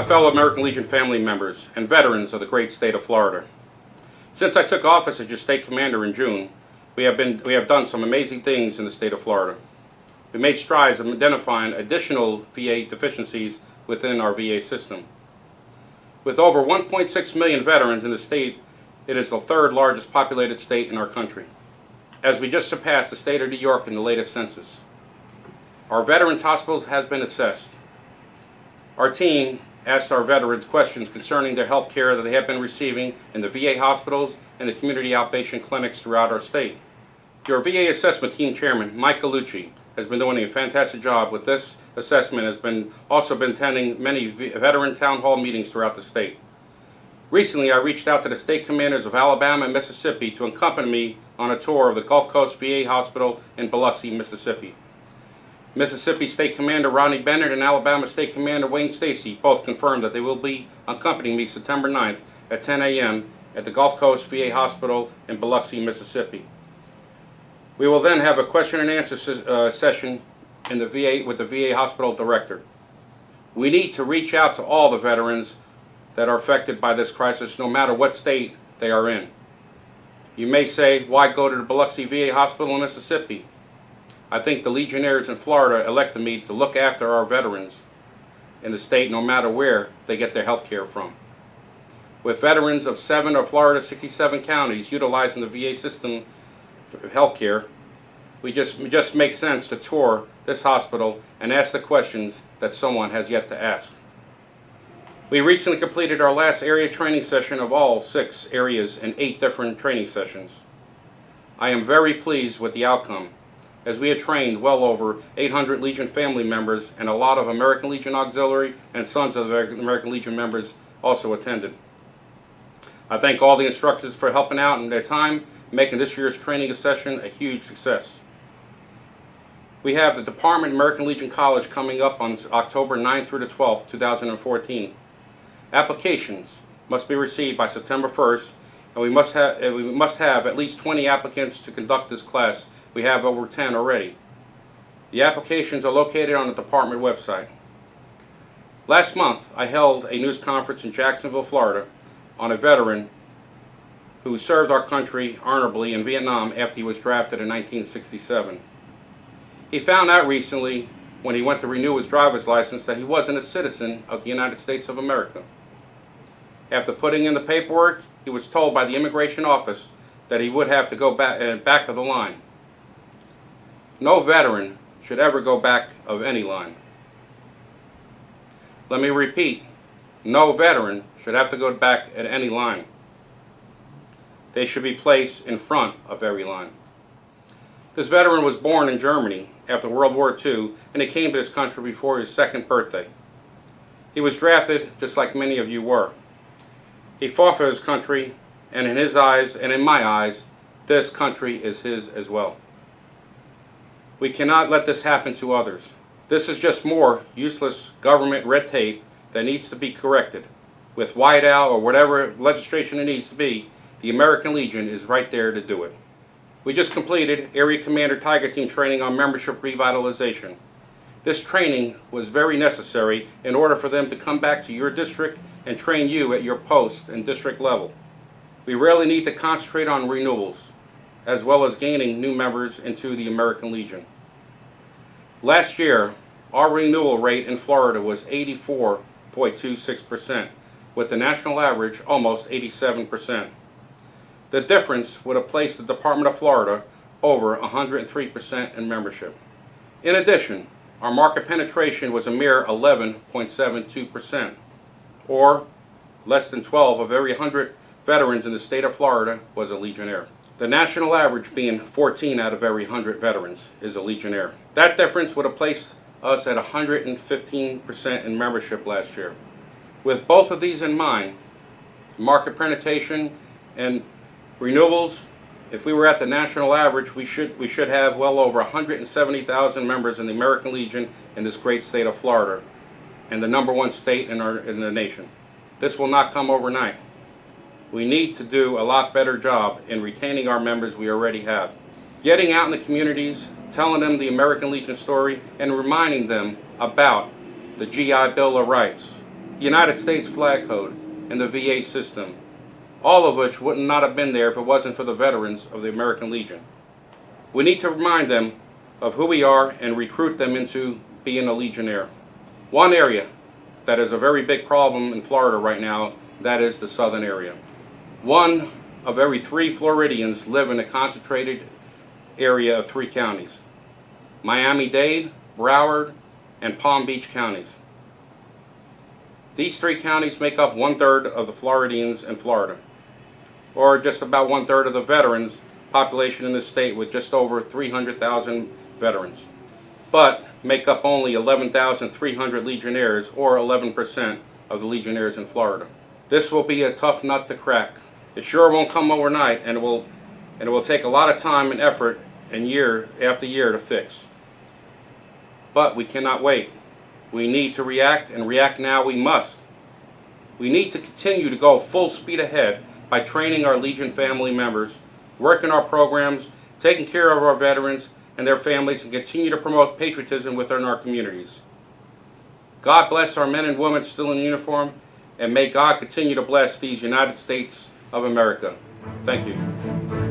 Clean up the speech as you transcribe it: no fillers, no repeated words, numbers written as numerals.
fellow American Legion family members and veterans of the great state of Florida. Since I took office as your state commander in June, we have done some amazing things in the state of Florida. We made strides in identifying additional VA deficiencies within our VA system. With over 1.6 million veterans in the state, it is the third largest populated state in our country, as we just surpassed the state of New York in the latest census. Our Veterans Hospitals has been assessed. Our team asked our veterans questions concerning their health care that they have been receiving in the VA hospitals and the community outpatient clinics throughout our state. Your VA Assessment Team Chairman, Mike Gallucci, has been doing a fantastic job with this assessment, has also been attending many veteran town hall meetings throughout the state. Recently, I reached out to the state commanders of Alabama and Mississippi to accompany me on a tour of the Gulf Coast VA Hospital in Biloxi, Mississippi. Mississippi State Commander Rodney Bennett and Alabama State Commander Wayne Stacy both confirmed that they will be accompanying me September 9th at 10 a.m. at the Gulf Coast VA Hospital in Biloxi, Mississippi. We will then have a question and answer session in the VA with the VA Hospital Director. We need to reach out to all the veterans that are affected by this crisis, no matter what state they are in. You may say, why go to the Biloxi VA Hospital in Mississippi? I think the Legionnaires in Florida elected me to look after our veterans in the state, no matter where they get their health care from. With veterans of 7 of Florida's 67 counties utilizing the VA system for health care, it just makes sense to tour this hospital and ask the questions that someone has yet to ask. We recently completed our last area training session of all 6 areas in 8 different training sessions. I am very pleased with the outcome, as we had trained well over 800 Legion family members, and a lot of American Legion Auxiliary and Sons of American Legion members also attended. I thank all the instructors for helping out in their time, making this year's training session a huge success. We have the Department American Legion College coming up on October 9th through the 12th, 2014. Applications must be received by September 1st, and we must have at least 20 applicants to conduct this class. We have over 10 already. The applications are located on the department website. Last month, I held a news conference in Jacksonville, Florida, on a veteran who served our country honorably in Vietnam after he was drafted in 1967. He found out recently, when he went to renew his driver's license, that he wasn't a citizen of the United States of America. After putting in the paperwork, he was told by the immigration office that he would have to go back of the line. No veteran should ever go back of any line. Let me repeat, no veteran should have to go back at any line. They should be placed in front of every line. This veteran was born in Germany after World War II, and he came to this country before his 2nd birthday. He was drafted just like many of you were. He fought for his country, and in his eyes, and in my eyes, this country is his as well. We cannot let this happen to others. This is just more useless government red tape that needs to be corrected. With whiteout or whatever legislation it needs to be, the American Legion is right there to do it. We just completed Area Commander Tiger Team training on membership revitalization. This training was very necessary in order for them to come back to your district and train you at your post and district level. We really need to concentrate on renewals, as well as gaining new members into the American Legion. Last year, our renewal rate in Florida was 84.26%, with the national average almost 87%. The difference would have placed the Department of Florida over 103% in membership. In addition, our market penetration was a mere 11.72%, or less than 12 of every 100 veterans in the state of Florida was a Legionnaire. The national average being 14 out of every 100 veterans is a Legionnaire. That difference would have placed us at 115% in membership last year. With both of these in mind, market penetration and renewals, if we were at the national average, we should have well over 170,000 members in the American Legion in this great state of Florida, and the #1 state in the nation. This will not come overnight. We need to do a lot better job in retaining our members we already have. Getting out in the communities, telling them the American Legion story, and reminding them about the GI Bill of Rights, United States flag code, and the VA system, all of which would not have been there if it wasn't for the veterans of the American Legion. We need to remind them of who we are and recruit them into being a Legionnaire. One area that is a very big problem in Florida right now, that is the southern area. One of every 3 Floridians live in a concentrated area of 3 counties: Miami-Dade, Broward, and Palm Beach counties. These 3 counties make up 1/3 of the Floridians in Florida, or just about 1/3 of the veterans population in the state, with just over 300,000 veterans, but make up only 11,300 Legionnaires, or 11% of the Legionnaires in Florida. This will be a tough nut to crack. It sure won't come overnight, and it will take a lot of time and effort and year after year to fix. But we cannot wait. We need to react, and react now we must. We need to continue to go full speed ahead by training our Legion family members, working our programs, taking care of our veterans and their families, and continue to promote patriotism within our communities. God bless our men and women still in uniform, and may God continue to bless these United States of America. Thank you.